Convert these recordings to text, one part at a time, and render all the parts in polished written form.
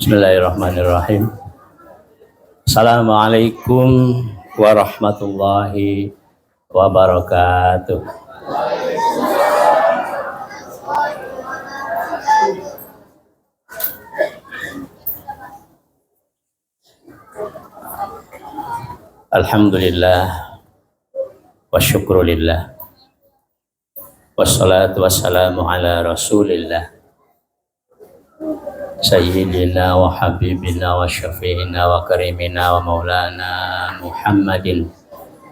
Bismillahirrahmanirrahim. Assalamualaikum warahmatullahi wabarakatuh. Alhamdulillah wa syukrulillah wassalatu wassalamu ala rasulillah sayyidina wa habibina wa syafi'ina wa karimina wa maulana Muhammadin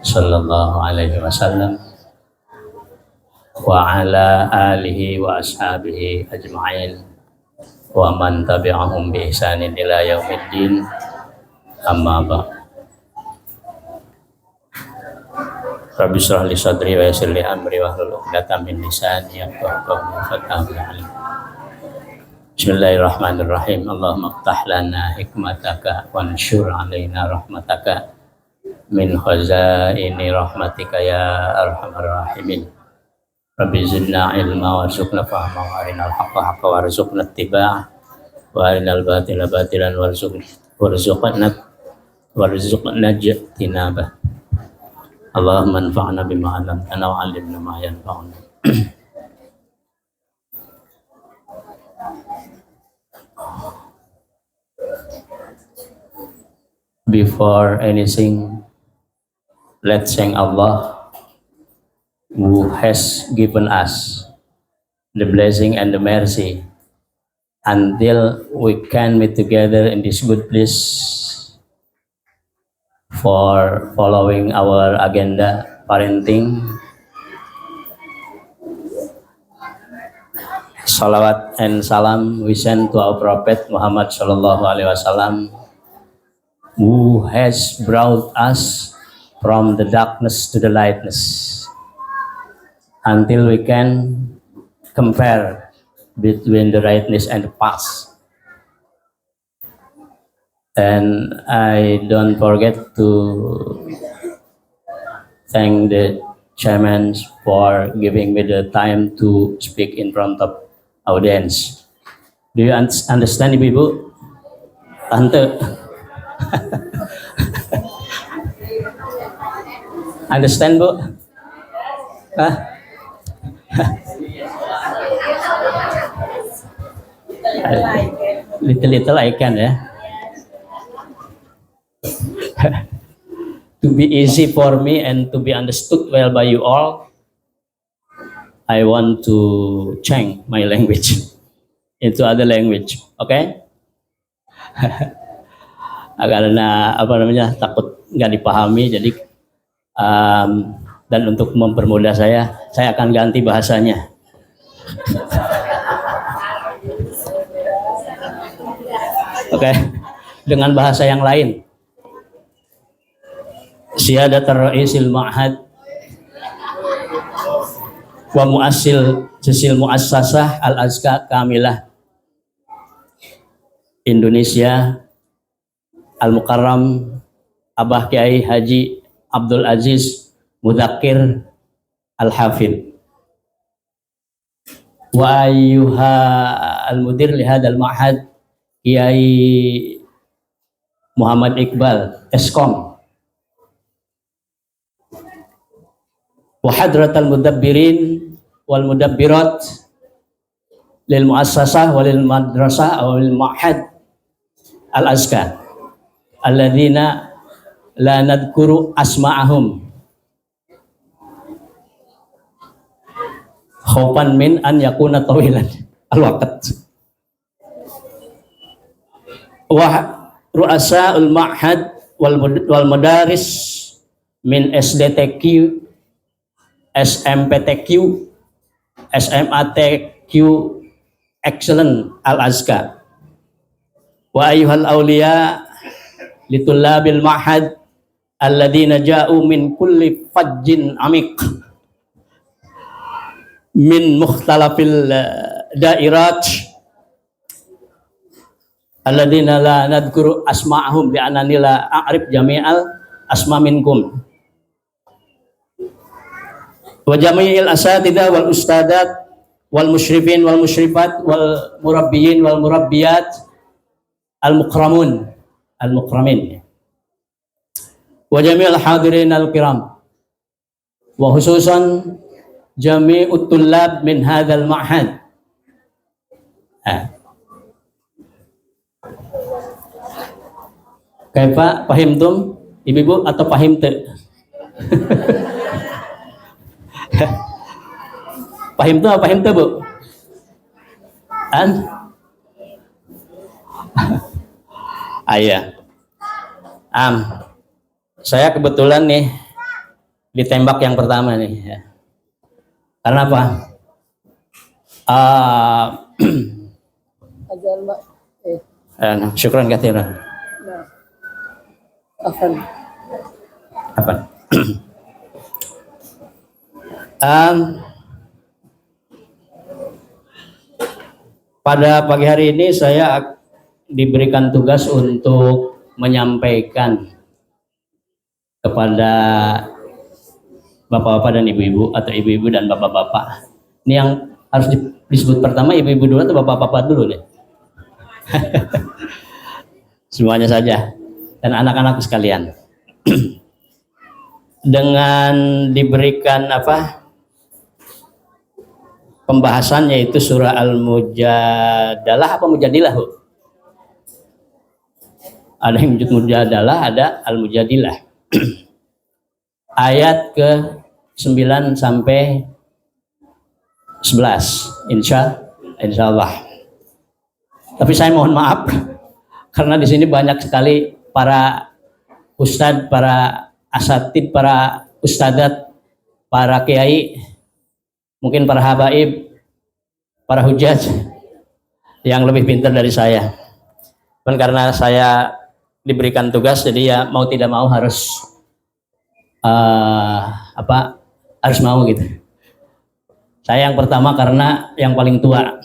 sallallahu alaihi wasallam wa ala alihi wa ashabihi ajma'in wa man tabi'ahum bi ihsanin ila yaumiddin, amma ba'd. Rabbi shrah li sadri wa yassir li amri wahlul 'uqdatam min lisani yafqahu qawli. Bismillahirrahmanirrahim. Allahumma iftah lana hikmataka wanshur 'alaina rahmataka min khazaini rahmatika ya arhamar rahimin. Rabbi zidna ilma warzuqna fahma wa arinal haqqa haqqa warzuqna ittiba'ah wa arinal batila batilan warzuqna ijtinabah. Allahumma anfa'na bima 'allamtana wa 'allimna ma yanfa'una. Before anything, let's thank Allah who has given us the blessing and the mercy until we can meet together in this good place for following our agenda parenting. Salawat and salam we send to our Prophet Muhammad sallallahu alaihi wasallam, who has brought us from the darkness to the lightness, until we can compare between the rightness and the past. And I don't forget to thank the chairman for giving me the time to speak in front of audience. Do you understand, Ibu? Tante? Understand, Bu? Hah? Little I can, ya. To be easy for me and to be understood well by you all, I want to change my language into other language, okay? Karena takut nggak dipahami, jadi dan untuk mempermudah saya akan ganti bahasanya. Oke, dengan bahasa yang lain. Siyadatul Ra'isil Ma'had wa muassil sisil muassasah Al-Azka Kamilah Indonesia, Al-Mukarram Abah Kiai Haji Abdul Aziz Mudzakkir Al-Hafidh, wa ayyuha al-mudir li hadzal ma'had Kiai Muhammad Iqbal Eskom, wa hadratal mudabbirin wal mudabbirat lil muassasah walil madrasah wal ma'had al-azkar alladzina la nadhkuru asma'ahum khaufan min an yakuna tawilan al-waqt, wa ru'asa'ul ma'had wal madaris min SDTQ, SMPTQ, SMATQ Excellent Al-Azkar, wa ayyuhal awliya litullabil ma'had alladzina ja'u min kulli fajjin amik min mukhtalafil dairat alladzina la nadhkuru asma'ahum bi'annani la a'rif jami'al asma minkum wa jami'il asatidah wal ustadat wal musyrifin wal musyrifat wal murabbiyin wal murabbiyat al mukramin wa jami'il hadirin al kiram wa khususan jami'ut tullab min hadzal ma'had. Kaifa fahimtum ibu-ibu atau pahim te? Pahim tuh apa pahim tuh bu? Ayah. Saya kebetulan nih ditembak yang pertama nih. Ya. Karena apa? Ajar mbak. Syukran kathiran. Apa? Pada pagi hari ini saya diberikan tugas untuk menyampaikan kepada bapak-bapak dan ibu-ibu atau ibu-ibu dan bapak-bapak. Ini yang harus disebut pertama ibu-ibu dulu atau bapak-bapak dulu deh. Semuanya saja dan anak-anak sekalian. Dengan diberikan pembahasan yaitu surah Al-Mujadalah apa Mujadilah Bu? Ada yang menyebut Mujadalah, ada Al-Mujadilah. Ayat ke 9 sampai 11 insya Allah. Tapi saya mohon maaf karena di sini banyak sekali para ustadz, para asatid, para ustadat, para kiai, mungkin para habaib, para hujaj yang lebih pintar dari saya. Dan karena saya diberikan tugas, jadi ya mau tidak mau harus harus mau gitu. Saya yang pertama karena yang paling tua.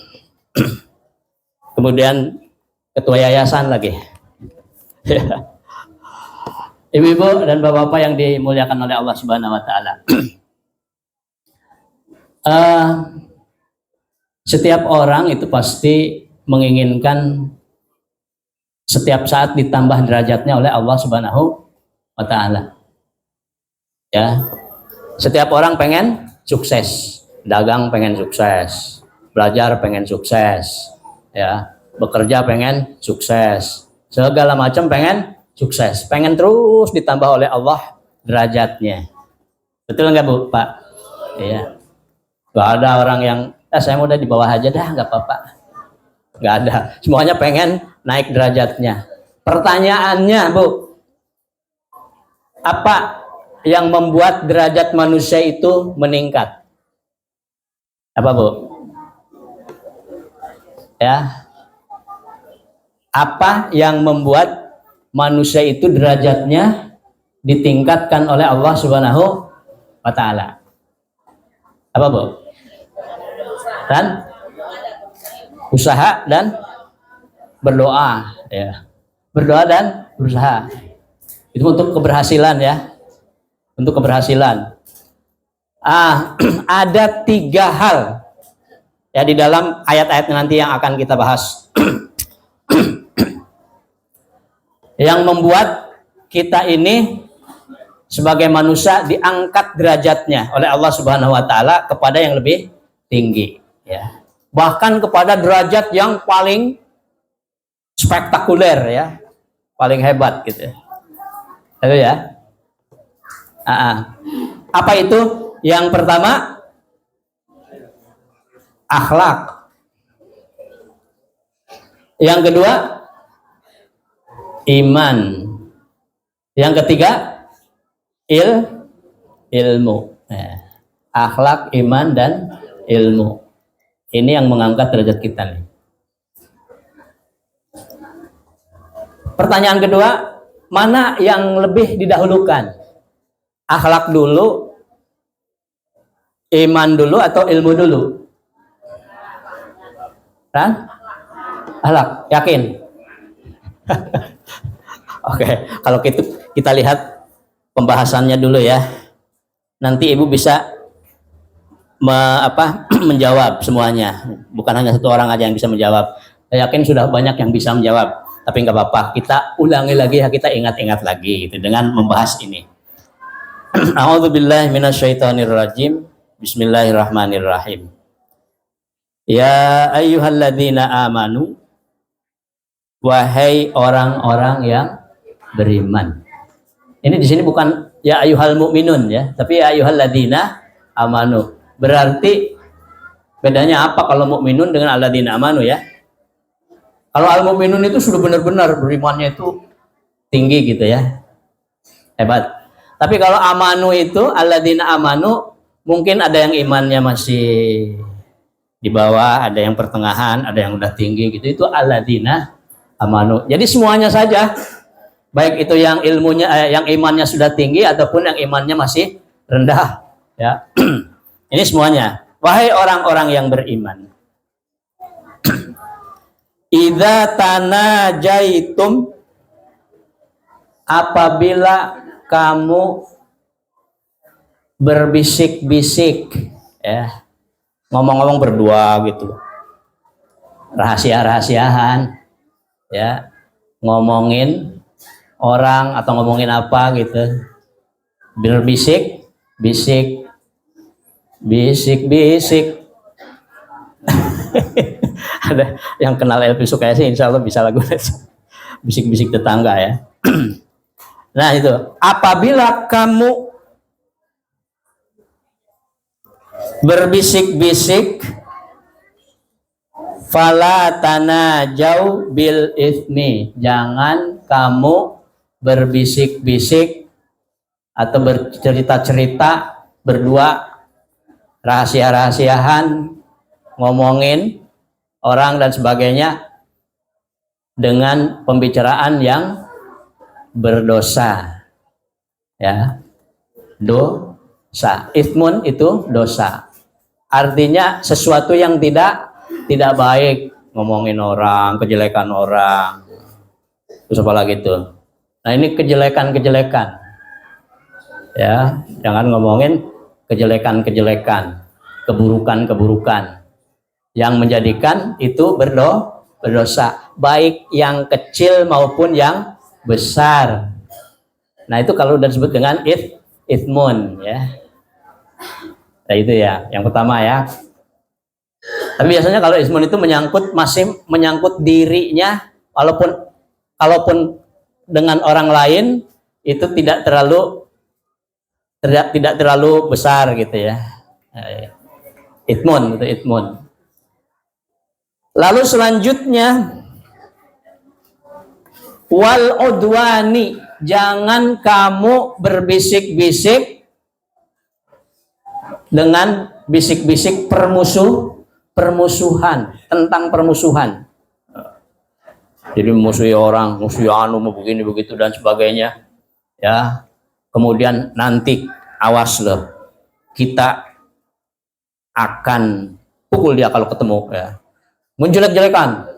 Kemudian ketua yayasan lagi. Ibu-ibu dan bapak-bapak yang dimuliakan oleh Allah Subhanahu wa taala. Setiap orang itu pasti menginginkan setiap saat ditambah derajatnya oleh Allah Subhanahu wa taala. Ya. Setiap orang pengen sukses. Dagang pengen sukses. Belajar pengen sukses. Ya, bekerja pengen sukses. Segala macam pengen sukses, pengen terus ditambah oleh Allah derajatnya. Betul nggak Bu, Pak? Iya. Gak ada orang yang, saya mau udah di bawah aja dah, nggak apa-apa. Nggak ada. Semuanya pengen naik derajatnya. Pertanyaannya, Bu, apa yang membuat derajat manusia itu meningkat? Apa, Bu? Ya. Apa yang membuat manusia itu derajatnya ditingkatkan oleh Allah Subhanahu wa taala? Apa, Bu? Dan usaha dan berdoa, ya. Berdoa dan berusaha. Itu untuk keberhasilan ya. Untuk keberhasilan. Ada 3 hal ya di dalam ayat-ayat nanti yang akan kita bahas. Yang membuat kita ini sebagai manusia diangkat derajatnya oleh Allah Subhanahu wa taala kepada yang lebih tinggi ya. Bahkan kepada derajat yang paling spektakuler ya. Paling hebat gitu. Itu ya. Apa itu? Yang pertama akhlak. Yang kedua iman. Yang ketiga ilmu. Akhlak, iman, dan ilmu. Ini yang mengangkat derajat kita nih. Pertanyaan kedua, mana yang lebih didahulukan? Akhlak dulu, iman dulu, atau ilmu dulu? Kan? Akhlak, yakin? Oke, kalau kita lihat pembahasannya dulu ya. Nanti Ibu bisa menjawab semuanya. Bukan hanya satu orang aja yang bisa menjawab. Saya yakin sudah banyak yang bisa menjawab. Tapi nggak apa-apa, kita ulangi lagi ya, kita ingat-ingat lagi gitu, dengan membahas ini. A'udzubillahi minasyaitonirrajim. Bismillahirrahmanirrahim. Ya ayyuhalladzina amanu, wahai orang-orang yang beriman. Ini di sini bukan ya ayyuhal mu'minun ya, tapi ya ayyuhalladzina amanu. Berarti bedanya apa kalau mukminun dengan alladzina amanu ya? Kalau al-mu'minun itu sudah benar-benar berimannya itu tinggi gitu ya. Hebat. Tapi kalau amanu itu, alladzina amanu, mungkin ada yang imannya masih di bawah, ada yang pertengahan, ada yang udah tinggi gitu. Itu alladzina amanu. Jadi semuanya saja, baik itu yang ilmunya, yang imannya sudah tinggi ataupun yang imannya masih rendah ya. Ini semuanya. Wahai orang-orang yang beriman, idza tanajaitum, apabila kamu berbisik-bisik ya, ngomong-ngomong berdua gitu, rahasia-rahasiaan ya, ngomongin orang atau ngomongin apa gitu, berbisik, bisik, bisik-bisik. Ada yang kenal Elvi Sukaisi, insya Allah bisa lagu bisik-bisik tetangga ya. Nah itu, apabila kamu berbisik-bisik, fala tanajau bil itsmi, jangan kamu berbisik-bisik atau bercerita-cerita berdua, rahasia-rahasiaan, ngomongin orang dan sebagainya dengan pembicaraan yang berdosa ya. Dosa, itsmun itu dosa, artinya sesuatu yang tidak baik, ngomongin orang, kejelekan orang, terus apa lagi tuh. Nah ini kejelekan ya, jangan ngomongin kejelekan, keburukan yang menjadikan itu berdosa, baik yang kecil maupun yang besar. Nah itu kalau udah disebut dengan itsmun ya. Nah itu ya, yang pertama ya. Tapi biasanya kalau itsmun itu masih menyangkut dirinya, kalaupun dengan orang lain itu tidak terlalu besar gitu ya. Itsmun itu itsmun. Lalu selanjutnya wal udwani, jangan kamu berbisik-bisik dengan bisik-bisik permusuhan, tentang permusuhan. Jadi musuhi orang, musuhi anu, begini begitu dan sebagainya ya. Kemudian nanti awas loh, kita akan pukul dia kalau ketemu ya. Menjelek-jelekan,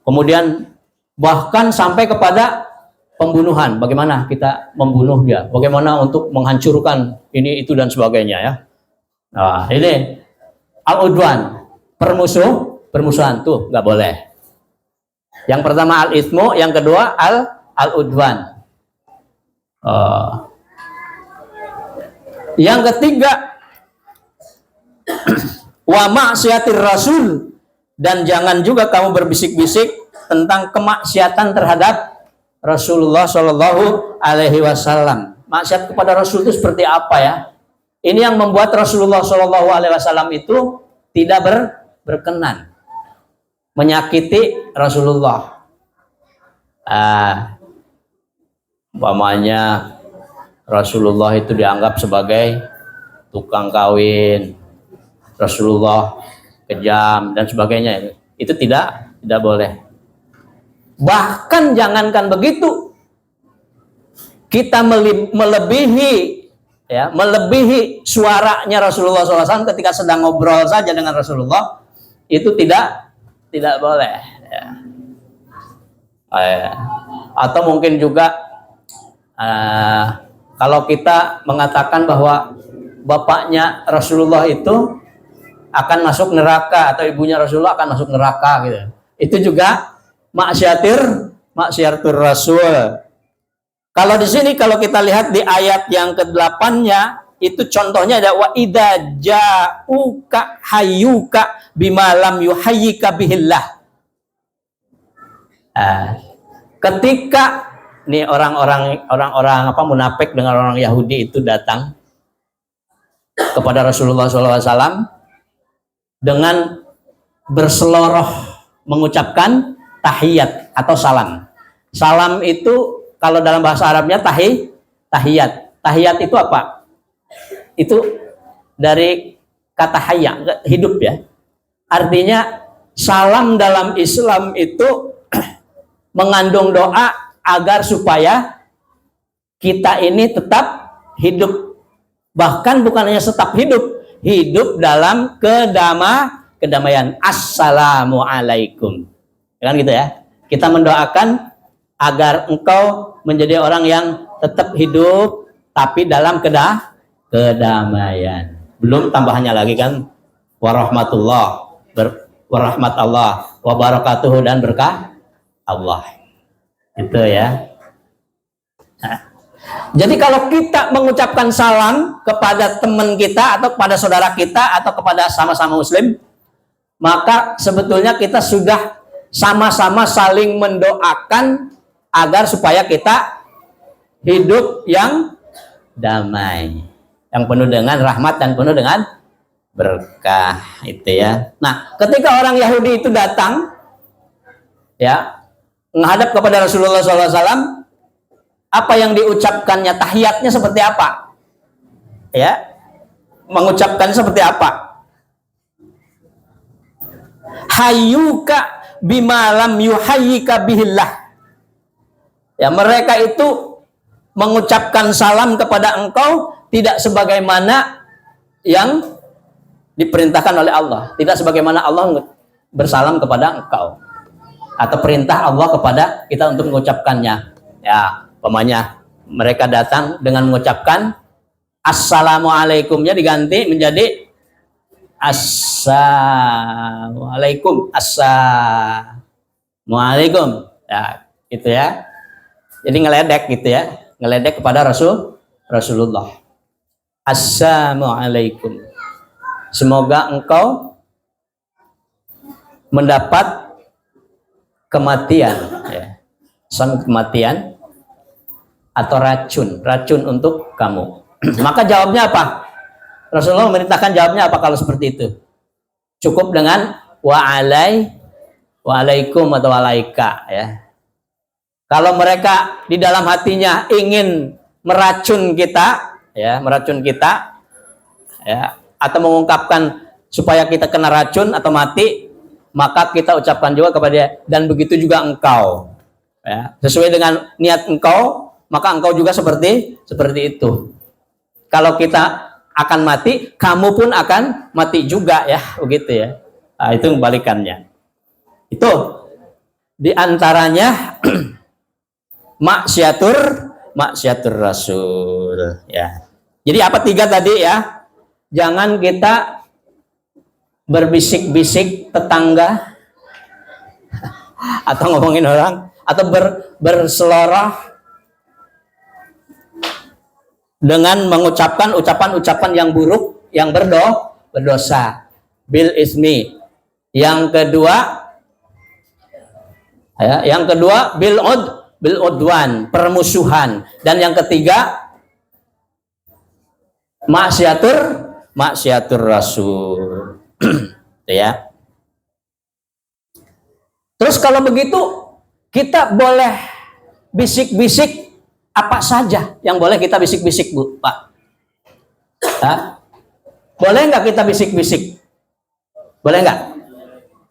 kemudian bahkan sampai kepada pembunuhan. Bagaimana kita membunuh dia, bagaimana untuk menghancurkan ini itu dan sebagainya ya. Nah ini al-udwan, permusuhan tuh nggak boleh. Yang pertama al-itsmu, yang kedua al-udwan. Yang ketiga wa maksiatir rasul, dan jangan juga kamu berbisik-bisik tentang kemaksiatan terhadap Rasulullah Shallallahu Alaihi Wasallam. Maksiat kepada Rasul itu seperti apa ya? Ini yang membuat Rasulullah Shallallahu Alaihi Wasallam itu tidak berkenan, menyakiti Rasulullah. Umpamanya Rasulullah itu dianggap sebagai tukang kawin, Rasulullah kejam dan sebagainya, itu tidak boleh. Bahkan jangankan begitu, kita melebihi suaranya Rasulullah SAW ketika sedang ngobrol saja dengan Rasulullah, itu tidak boleh ya. Atau mungkin juga kalau kita mengatakan bahwa bapaknya Rasulullah itu akan masuk neraka atau ibunya Rasulullah akan masuk neraka gitu. Itu juga maksiatur Rasul. Kalau di sini kalau kita lihat di ayat yang ke-8-nya itu contohnya ada wa idza ja'uka hayyuka bima lam yuhayyika bihillah. Ketika nih orang-orang munafik dengan orang Yahudi itu datang kepada Rasulullah SAW dengan berseloroh mengucapkan tahiyat atau salam. Salam itu kalau dalam bahasa Arabnya tahiyat. Tahiyat itu apa? Itu dari kata hayya, hidup ya. Artinya salam dalam Islam itu mengandung doa agar supaya kita ini tetap hidup. Bahkan bukan hanya tetap hidup dalam kedamaian. Assalamualaikum. Kan gitu ya. Kita mendoakan agar engkau menjadi orang yang tetap hidup tapi dalam kedamaian. Belum tambahannya lagi kan warahmatullah, warahmat Allah, wabarakatuh dan berkah Allah. Itu ya. Jadi kalau kita mengucapkan salam kepada teman kita atau kepada saudara kita atau kepada sama-sama muslim, maka sebetulnya kita sudah sama-sama saling mendoakan agar supaya kita hidup yang damai, yang penuh dengan rahmat dan penuh dengan berkah, itu ya. Nah, ketika orang Yahudi itu datang ya menghadap kepada Rasulullah SAW, apa yang diucapkannya, tahiyatnya seperti apa? Ya, mengucapkan seperti apa? Hayyuka bima lam yuhayyika bihillah. Ya, mereka itu mengucapkan salam kepada engkau tidak sebagaimana yang diperintahkan oleh Allah, tidak sebagaimana Allah bersalam kepada engkau atau perintah Allah kepada kita untuk mengucapkannya. Ya, umpamanya mereka datang dengan mengucapkan assalamualaikumnya diganti menjadi assalamualaikum, assalamualaikum, ya gitu ya. Jadi ngeledek gitu ya, ngeledek kepada Rasulullah. Assalamualaikum. Semoga engkau mendapat kematian, ya. Kematian atau racun untuk kamu. Maka jawabnya apa? Rasulullah memerintahkan jawabnya apa kalau seperti itu? Cukup dengan waalaikum atau walaika, ya. Kalau mereka di dalam hatinya ingin meracun kita, ya, atau mengungkapkan supaya kita kena racun atau mati, maka kita ucapkan juga kepada dia, dan begitu juga engkau, ya, sesuai dengan niat engkau, maka engkau juga seperti itu. Kalau kita akan mati, kamu pun akan mati juga, ya, begitu ya. Nah, itu kebalikannya. Itu diantaranya maksiatur Rasul, ya. Jadi apa 3 tadi ya? Jangan kita berbisik-bisik tetangga atau ngomongin orang atau berseloroh dengan mengucapkan ucapan-ucapan yang buruk, yang berdosa. Bil ismi. Yang kedua bil udwan, permusuhan, dan yang ketiga maksiatur Rasul. Ya. Terus kalau begitu kita boleh bisik-bisik apa saja yang boleh kita bisik-bisik, Bu, Pak? Hah? Boleh nggak kita bisik-bisik? Boleh nggak?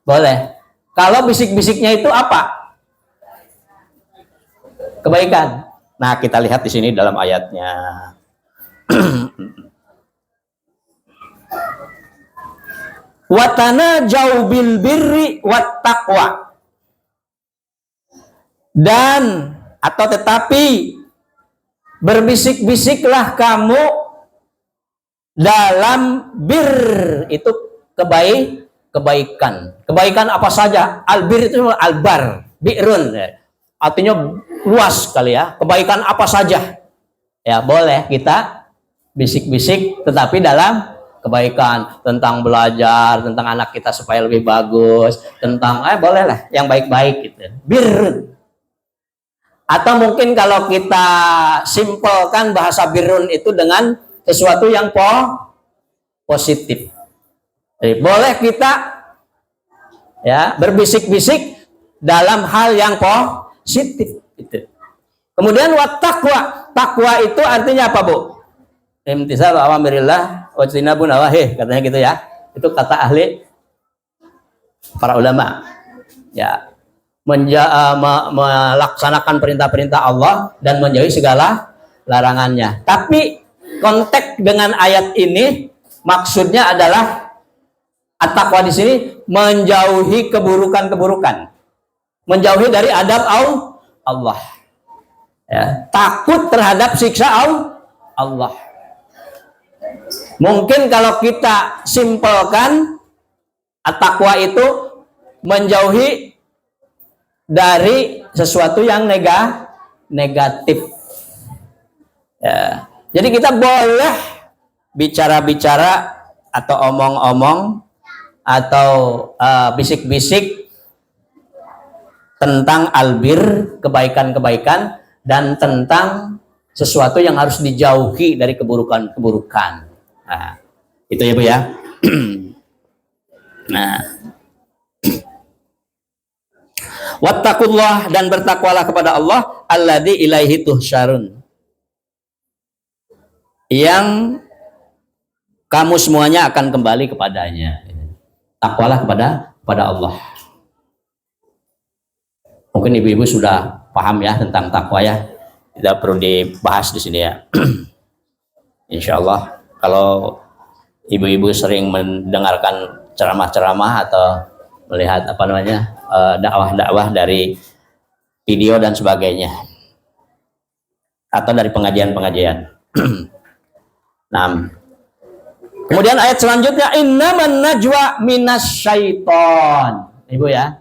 Boleh. Kalau bisik-bisiknya itu apa? Kebaikan. Nah, kita lihat di sini dalam ayatnya. Watana jaubil birri wat taqwa. Dan atau tetapi berbisik-bisiklah kamu dalam bir, itu kebaikan. Kebaikan apa saja? Albir itu albar, bi'run. Artinya luas kali ya. Kebaikan apa saja? Ya boleh kita bisik-bisik, tetapi dalam kebaikan, tentang belajar, tentang anak kita supaya lebih bagus, tentang boleh lah yang baik-baik gitu. Birrun. Atau mungkin kalau kita simpelkan bahasa birrun itu dengan sesuatu yang positif. Jadi boleh kita ya berbisik-bisik dalam hal yang positif gitu. Kemudian wattaqwa. Takwa itu artinya apa, Bu? Imtisal awamirillah wa jinabun nawahi, katanya gitu ya. Itu kata ahli para ulama. Ya, melaksanakan perintah-perintah Allah dan menjauhi segala larangannya. Tapi konteks dengan ayat ini maksudnya adalah at-taqwa di sini menjauhi keburukan-keburukan. Menjauhi dari adab Allah. Ya, takut terhadap siksa Allah. Mungkin kalau kita simpelkan at-taqwa itu menjauhi dari sesuatu yang negatif. Ya. Jadi kita boleh bicara-bicara atau omong-omong atau bisik-bisik tentang albir, kebaikan-kebaikan, dan tentang sesuatu yang harus dijauhi dari keburukan-keburukan. Nah, itu ya Bu ya. Nah, wattaqullah, dan bertakwalah kepada Allah, alladzi ilaihi tuhsyarun, yang kamu semuanya akan kembali kepadanya. Takwalah kepada Allah. Mungkin ibu-ibu sudah paham ya tentang takwa ya. Tidak perlu dibahas di sini ya. Insya Allah kalau ibu-ibu sering mendengarkan ceramah-ceramah atau melihat dakwah-dakwah dari video dan sebagainya, atau dari pengajian-pengajian. Nah, kemudian ayat selanjutnya, innaman najwa minas syaiton. Ibu ya,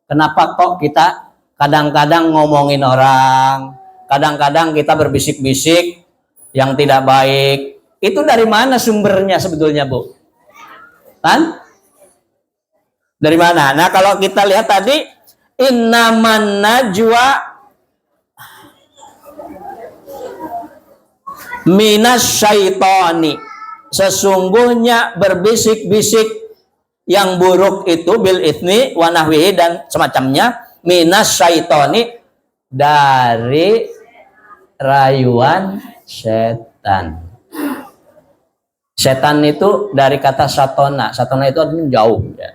kenapa kok kita kadang-kadang ngomongin orang, kadang-kadang kita berbisik-bisik yang tidak baik? Itu dari mana sumbernya sebetulnya, Bu? Kan? Dari mana? Nah, kalau kita lihat tadi, innaman najwa minas syaitoni, sesungguhnya berbisik-bisik yang buruk itu bil itsni wa nahwihi dan semacamnya, minas syaitoni, dari rayuan setan. Setan itu dari kata satona. Satona itu artinya jauh ya.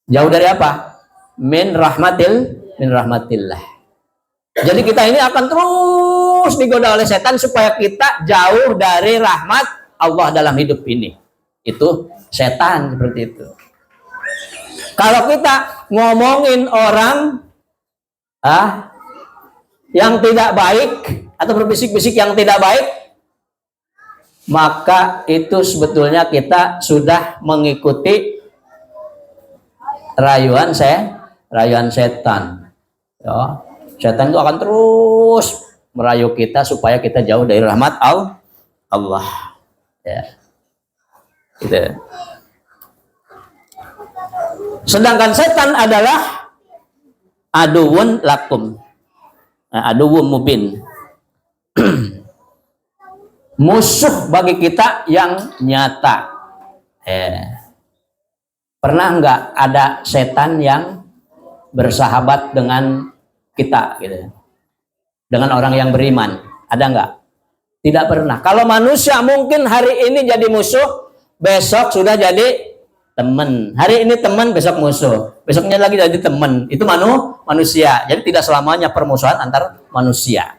Jauh dari apa? Min rahmatillah. Jadi kita ini akan terus digoda oleh setan supaya kita jauh dari rahmat Allah dalam hidup ini. Itu setan seperti itu. Kalau kita ngomongin orang yang tidak baik atau berbisik-bisik yang tidak baik, maka itu sebetulnya kita sudah mengikuti rayuan setan. Ya. Setan itu akan terus merayu kita supaya kita jauh dari rahmat Allah. Ya. Gitu. Sedangkan setan adalah aduwun lakum, aduwun mubin, musuh bagi kita yang nyata. Pernah nggak ada setan yang bersahabat dengan kita gitu, dengan orang yang beriman? Ada nggak? Tidak pernah. Kalau manusia mungkin hari ini jadi musuh, besok sudah jadi teman. Hari ini teman, besok musuh, besoknya lagi jadi teman. Itu manusia. Jadi tidak selamanya permusuhan antar manusia,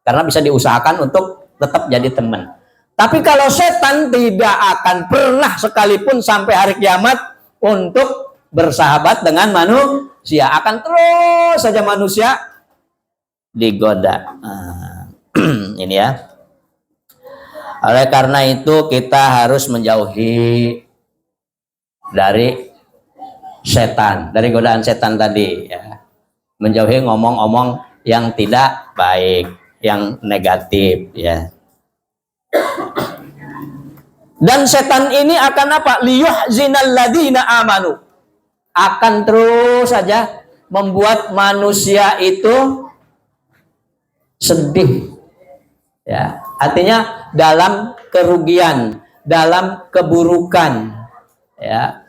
karena bisa diusahakan untuk tetap jadi teman. Tapi kalau setan tidak akan pernah sekalipun sampai hari kiamat untuk bersahabat dengan manusia. manusia. Akan terus saja manusia digoda. Nah, ini ya. Oleh karena itu kita harus menjauhi dari setan, dari godaan setan tadi ya. Menjauhi ngomong-ngomong yang tidak baik, yang negatif ya. Dan setan ini akan apa? Liyuhzinal ladzina amanu. Akan terus saja membuat manusia itu sedih. Ya, artinya dalam kerugian, dalam keburukan ya.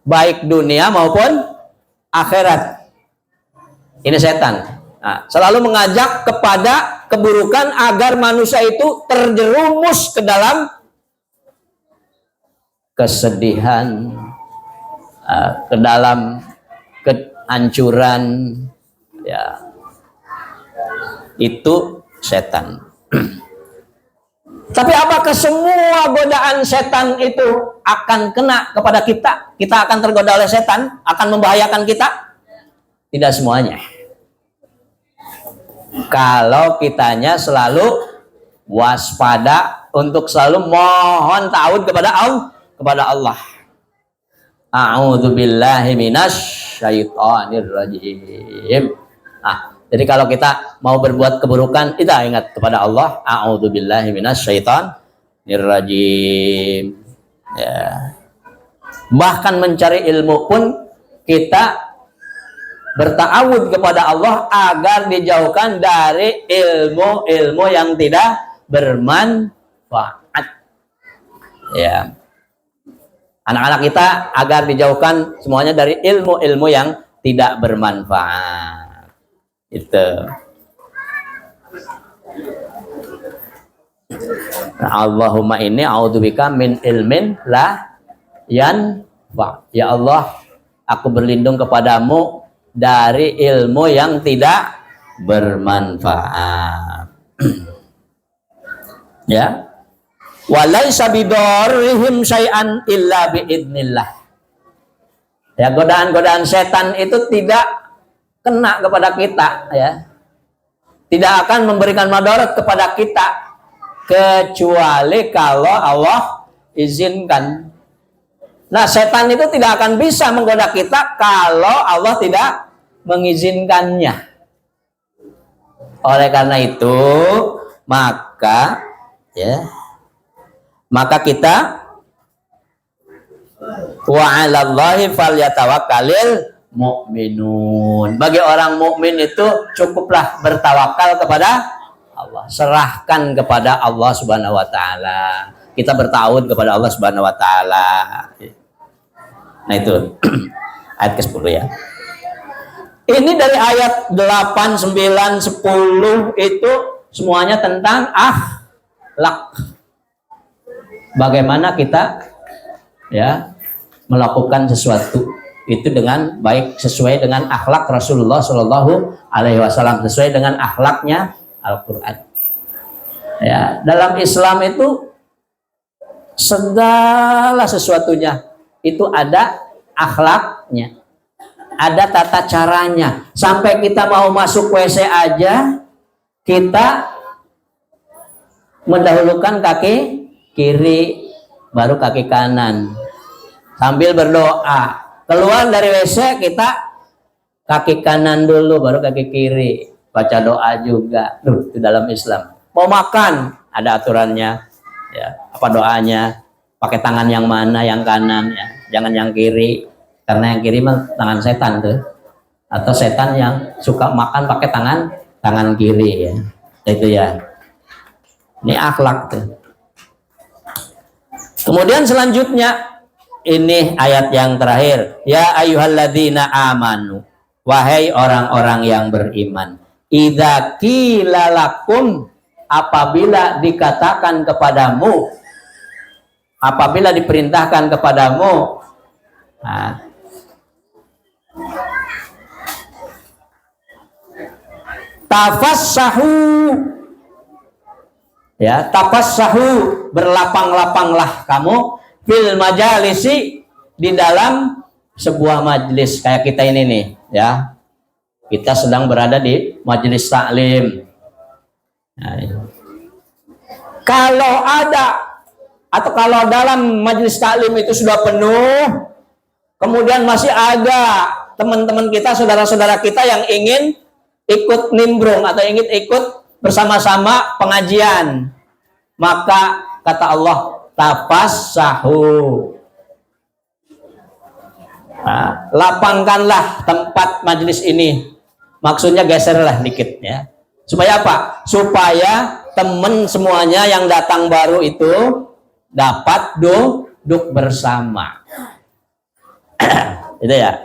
Baik dunia maupun akhirat. Ini setan. Nah, selalu mengajak kepada keburukan agar manusia itu terjerumus ke dalam kesedihan, ke dalam kehancuran, ya. Itu setan. Tapi apakah semua godaan setan itu akan kena kepada kita? Kita akan tergoda oleh setan, akan membahayakan kita? Tidak semuanya. Kalau kitanya selalu waspada untuk selalu mohon ta'awud kepada Allah. A'udzubillahi minasyaitonir rajim. Jadi kalau kita mau berbuat keburukan, kita ingat kepada Allah. A'udzubillahi minasyaitonir rajim. Ya. Bahkan mencari ilmu pun kita berta'awud kepada Allah agar dijauhkan dari ilmu-ilmu yang tidak bermanfaat. Ya. Anak-anak kita agar dijauhkan semuanya dari ilmu-ilmu yang tidak bermanfaat. Itu. Nah, Allahumma inni a'udzubika min ilmin la yanfa. Ya Allah, aku berlindung kepadamu dari ilmu yang tidak bermanfaat. Ya. Walaisa bidorrihim syai'an illa biidznillah. Ya, godaan-godaan setan itu tidak kena kepada kita ya. Tidak akan memberikan madarat kepada kita kecuali kalau Allah izinkan. Nah, setan itu tidak akan bisa menggoda kita kalau Allah tidak mengizinkannya. Oleh karena itu, maka kita wa 'alallahi falyatawakkalul mu'minun. Bagi orang mukmin itu cukuplah bertawakal kepada Allah. Serahkan kepada Allah Subhanahu wa taala. Kita bertawud kepada Allah Subhanahu wa taala. Nah, itu ayat ke-10 ya. Ini dari ayat 8, 9, 10 itu semuanya tentang akhlak. Bagaimana kita ya melakukan sesuatu itu dengan baik, sesuai dengan akhlak Rasulullah Shallallahu Alaihi Wasallam, sesuai dengan akhlaknya Al-Quran. Ya, dalam Islam itu segala sesuatunya itu ada akhlaknya, ada tata caranya. Sampai kita mau masuk WC aja, kita mendahulukan kaki kiri, baru kaki kanan, sambil berdoa. Keluar dari WC kita kaki kanan dulu, baru kaki kiri. Baca doa juga. Itu dalam Islam. Mau makan, ada aturannya. Ya, apa doanya? Pakai tangan yang mana? Yang kanan ya. Jangan yang kiri. Karena yang kiri mah tangan setan tuh. Atau setan yang suka makan pakai tangan kiri ya. Itu ya. Ini akhlak tuh. Kemudian selanjutnya ini ayat yang terakhir. Ya ayyuhalladzina amanu. Wahai orang-orang yang beriman. Idza qila lakum, apabila dikatakan kepadamu, apabila diperintahkan kepadamu, tafassahu, ya, tafassahu, berlapang-lapanglah kamu fil majalisi, di dalam sebuah majlis kayak kita ini nih. ya. Kita sedang berada di majelis taklim. Nah, kalau ada atau kalau dalam majelis taklim itu sudah penuh, kemudian masih ada teman-teman kita, saudara-saudara kita yang ingin ikut nimbrung atau ingin ikut bersama-sama pengajian, maka kata Allah, tafassahu. Nah, lapangkanlah tempat majelis ini. Maksudnya geserlah dikit ya. Supaya apa? Supaya teman semuanya yang datang baru itu dapat duduk bersama. Itu ya.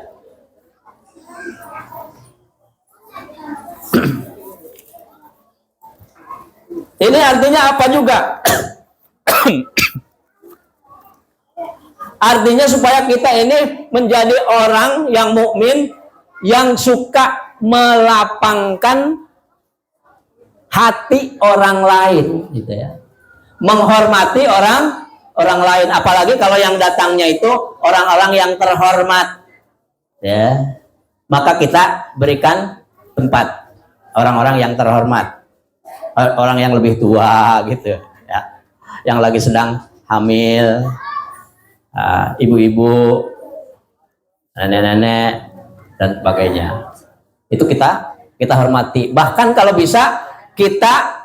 Ini artinya apa juga? Artinya supaya kita ini menjadi orang yang mukmin yang suka melapangkan hati orang lain, gitu ya. Menghormati orang lain, apalagi kalau yang datangnya itu orang-orang yang terhormat, ya. Maka kita berikan tempat orang-orang yang terhormat, orang yang lebih tua, gitu, ya. Yang lagi sedang hamil, ibu-ibu, nenek-nenek dan sebagainya. Itu kita hormati. Bahkan kalau bisa kita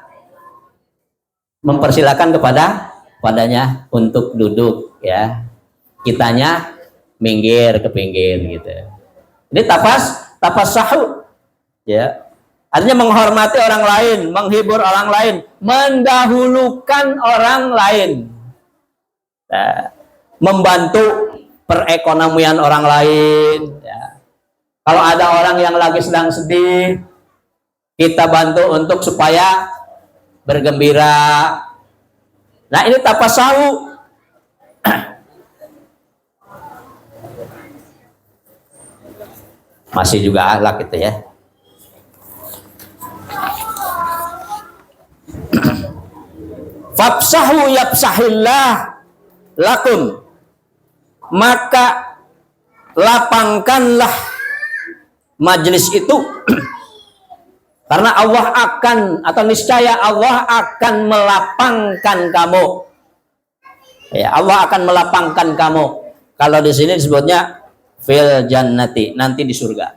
mempersilakan kepadanya untuk duduk, ya. Kitanya minggir ke pinggir gitu. Ini tafassahu, ya. Artinya menghormati orang lain, menghibur orang lain, mendahulukan orang lain. Nah, membantu perekonomian orang lain, ya. Kalau ada orang yang lagi sedang sedih, kita bantu untuk supaya bergembira. Nah, ini tafassahu. Masih juga akhlak itu ya. Fafsahu yafsahillah lakum. Maka lapangkanlah majelis itu. Karena Allah akan, atau niscaya Allah akan melapangkan kamu. Ya, Allah akan melapangkan kamu. Kalau di sini disebutnya fil jannati, nanti di surga.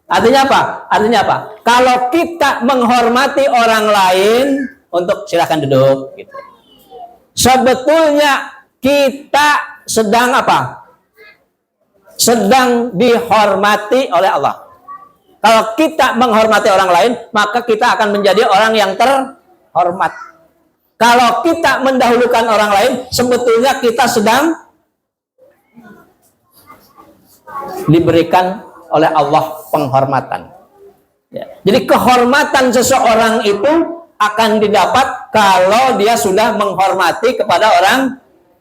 Artinya apa? Artinya apa? Kalau kita menghormati orang lain, untuk silahkan duduk, gitu. Sebetulnya kita sedang apa? Sedang dihormati oleh Allah. Kalau kita menghormati orang lain, maka kita akan menjadi orang yang terhormat. Kalau kita mendahulukan orang lain, sebetulnya kita sedang diberikan oleh Allah penghormatan. Ya. Jadi kehormatan seseorang itu akan didapat kalau dia sudah menghormati kepada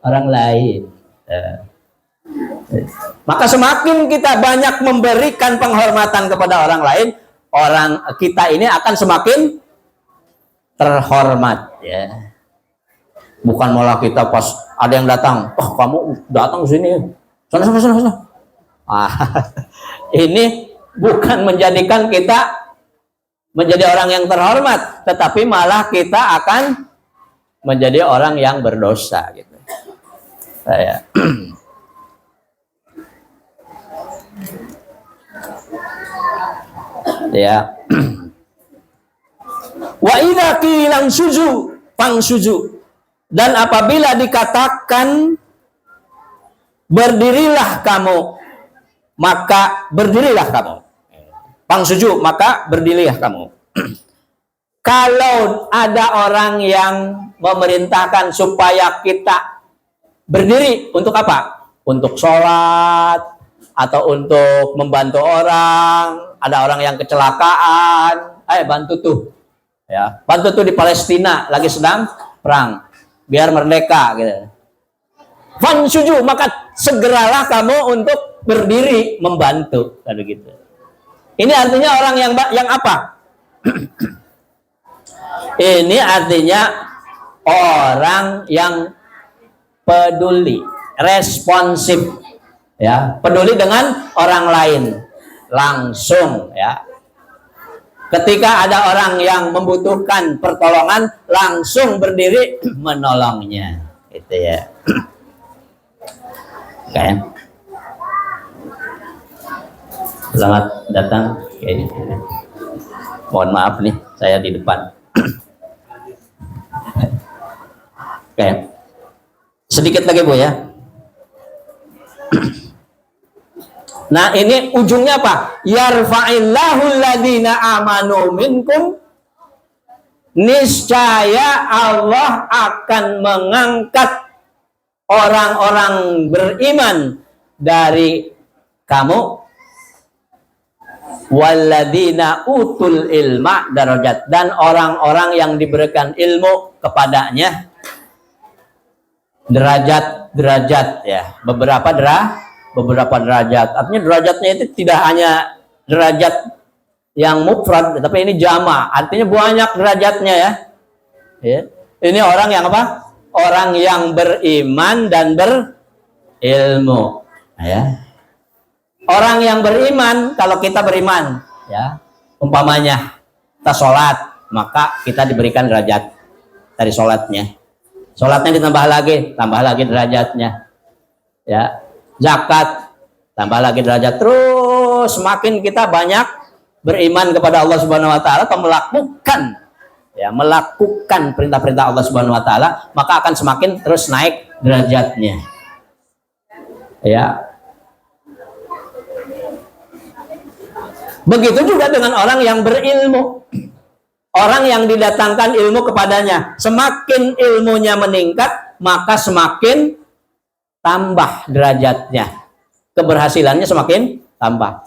orang lain. Ya. Maka semakin kita banyak memberikan penghormatan kepada orang lain, orang kita ini akan semakin terhormat, ya. Bukan malah kita pas ada yang datang, oh kamu datang ke sini, sana. Ini bukan menjadikan kita menjadi orang yang terhormat, tetapi malah kita akan menjadi orang yang berdosa, gitu. Saya ya. Wa idza qilan suju fangsuju. Dan apabila dikatakan berdirilah kamu, maka berdirilah kamu. Fangsuju, maka berdirilah kamu. Kalau ada orang yang memerintahkan supaya kita berdiri untuk apa? Untuk sholat atau untuk membantu orang, ada orang yang kecelakaan, bantu tuh, ya, bantu tuh di Palestina lagi sedang perang, biar merdeka, gitu. Fansuju, maka segeralah kamu untuk berdiri membantu, kayak gitu. Ini artinya orang yang apa? Ini artinya orang yang peduli, responsif. Ya, peduli dengan orang lain langsung, ya. Ketika ada orang yang membutuhkan pertolongan, langsung berdiri menolongnya, gitu ya. Oke. Selamat datang. Oke. Mohon maaf nih, saya di depan. Oke. Sedikit lagi Bu ya. Nah, ini ujungnya apa? Yarfa'illahu alladhina amanu minkum. Niscaya Allah akan mengangkat orang-orang beriman dari kamu. Walladhina utul ilma darajat, dan orang-orang yang diberikan ilmu kepadanya derajat ya, beberapa derajat. Artinya derajatnya itu tidak hanya derajat yang mufrad, tapi ini jama, artinya banyak derajatnya ya. Ini orang yang apa? Orang yang beriman dan berilmu, ya. Orang yang beriman, kalau kita beriman, ya, umpamanya kita sholat, maka kita diberikan derajat dari sholatnya. Sholatnya ditambah lagi derajatnya, ya. Zakat, tambah lagi derajat. Terus semakin kita banyak beriman kepada Allah Subhanahu Wa Taala atau melakukan perintah-perintah Allah Subhanahu Wa Taala, maka akan semakin terus naik derajatnya, ya. Begitu juga dengan orang yang berilmu, orang yang didatangkan ilmu kepadanya. Semakin ilmunya meningkat, maka semakin tambah derajatnya, keberhasilannya semakin tambah.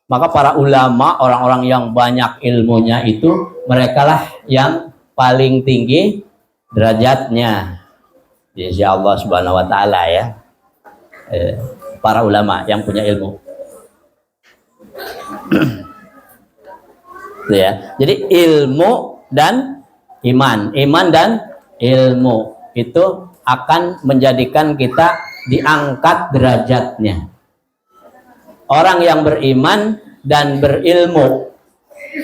Maka para ulama, orang-orang yang banyak ilmunya itu, mereka lah yang paling tinggi derajatnya di sisi Allah Subhanahu Wa Taala, ya. Para ulama yang punya ilmu. Ya. Jadi ilmu dan iman dan ilmu itu akan menjadikan kita diangkat derajatnya. Orang yang beriman dan berilmu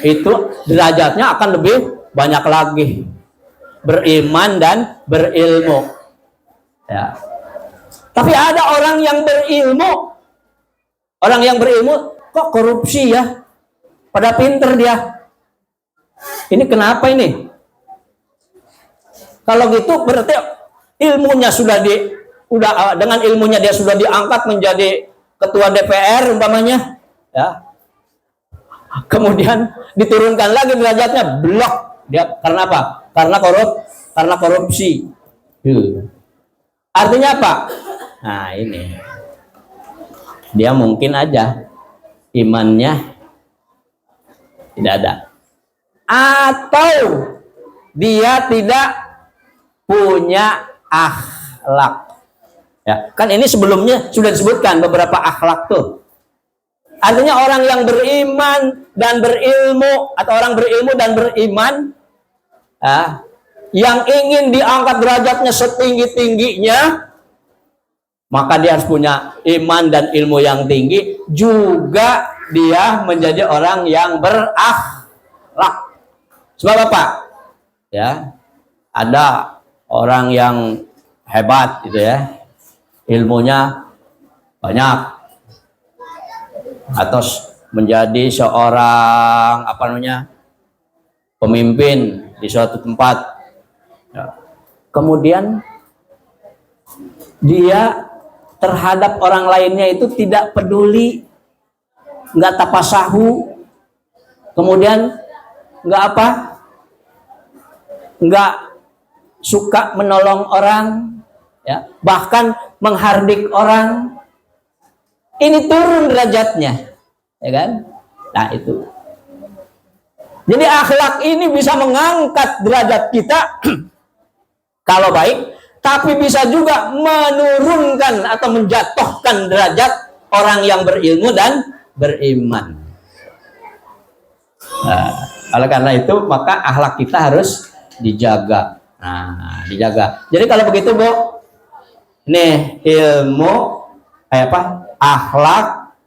itu derajatnya akan lebih banyak lagi. Beriman dan berilmu, ya. Tapi ada orang yang berilmu kok korupsi ya, pada pinter dia. Ini kenapa ini? Kalau gitu berarti ilmunya dengan ilmunya dia sudah diangkat menjadi ketua DPR umpamanya, ya. Kemudian diturunkan lagi derajatnya, blok dia, karena apa? Karena korupsi. Artinya apa? Nah, ini dia mungkin aja imannya tidak ada, atau dia tidak punya akhlak, ya. Kan ini sebelumnya sudah disebutkan beberapa akhlak tuh. Artinya orang yang beriman dan berilmu, atau orang berilmu dan beriman, ya, yang ingin diangkat derajatnya setinggi-tingginya, maka dia harus punya iman dan ilmu yang tinggi, juga dia menjadi orang yang berakhlak. Sebab apa? Ya, ada orang yang hebat gitu ya, ilmunya banyak, atau menjadi seorang pemimpin di suatu tempat, ya. Kemudian dia terhadap orang lainnya itu tidak peduli, nggak tapasahu, kemudian nggak suka menolong orang, ya, bahkan menghardik orang. Ini turun derajatnya, ya kan? Nah, itu. Jadi akhlak ini bisa mengangkat derajat kita kalau baik, tapi bisa juga menurunkan atau menjatuhkan derajat orang yang berilmu dan beriman. Nah, oleh karena itu maka akhlak kita harus dijaga. Nah, dijaga. Jadi kalau begitu Bu, nih ilmu akhlak,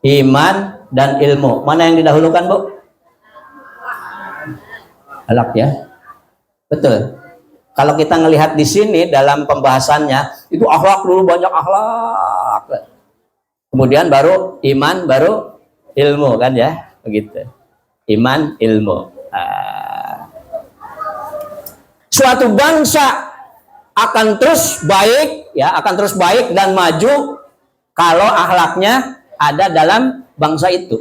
iman, dan ilmu. Mana yang didahulukan, Bu? Akhlak ya. Betul. Kalau kita ngelihat di sini dalam pembahasannya, itu akhlak dulu, banyak akhlak. Kemudian baru iman, baru ilmu kan ya, begitu. Iman, ilmu. Suatu bangsa akan terus baik, ya, akan terus baik dan maju kalau akhlaknya ada dalam bangsa itu.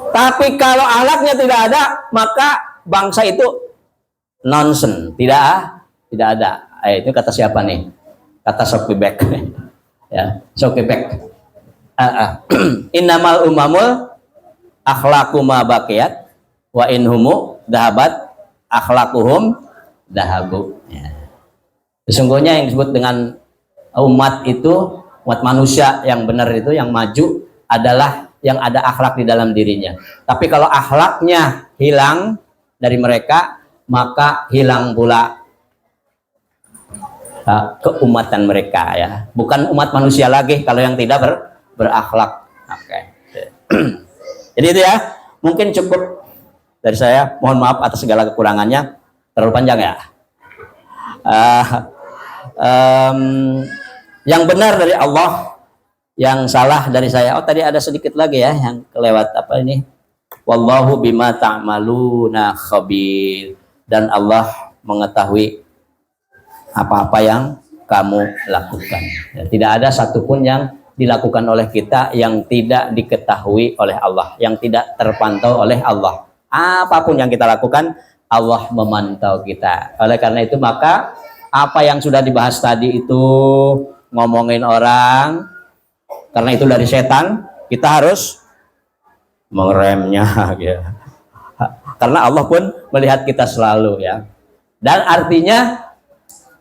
Tapi kalau akhlaknya tidak ada, maka bangsa itu nonsen, tidak ada. Itu kata siapa nih? Kata Sokibek. Ya, Sokibek. Innamal umamul akhlaqu ma baqiyat wa inhumu dahabat akhlaquhum dahabu. Ya. Sesungguhnya yang disebut dengan umat itu, umat manusia yang benar itu, yang maju adalah yang ada akhlak di dalam dirinya. Tapi kalau akhlaknya hilang dari mereka, maka hilang pula keumatan mereka ya. Bukan umat manusia lagi kalau yang tidak berakhlak. Oke. Jadi itu ya, mungkin cukup dari saya. Mohon maaf atas segala kekurangannya. Terlalu panjang ya. Yang benar dari Allah, yang salah dari saya. Oh, tadi ada sedikit lagi ya yang kelewat, apa ini? Wallahu bima ta'maluna khabir. Dan Allah mengetahui apa-apa yang kamu lakukan. Ya, tidak ada satupun yang dilakukan oleh kita yang tidak diketahui oleh Allah, yang tidak terpantau oleh Allah. Apapun yang kita lakukan, Allah memantau kita. Oleh karena itu, maka apa yang sudah dibahas tadi itu, ngomongin orang, karena itu dari setan, kita harus mengeremnya. Ya. Karena Allah pun melihat kita selalu ya. Dan artinya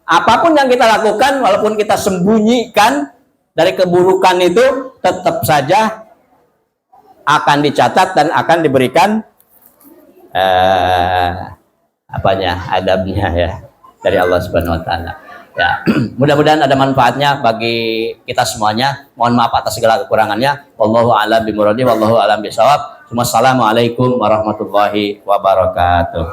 apapun yang kita lakukan, walaupun kita sembunyikan dari keburukan itu, tetap saja akan dicatat dan akan diberikan adabnya ya dari Allah Subhanahu wa taala. Ya, mudah-mudahan ada manfaatnya bagi kita semuanya. Mohon maaf atas segala kekurangannya. Wallahu a'lam bimuradi, wallahu a'lam bisawab. Wassalamualaikum warahmatullahi wabarakatuh.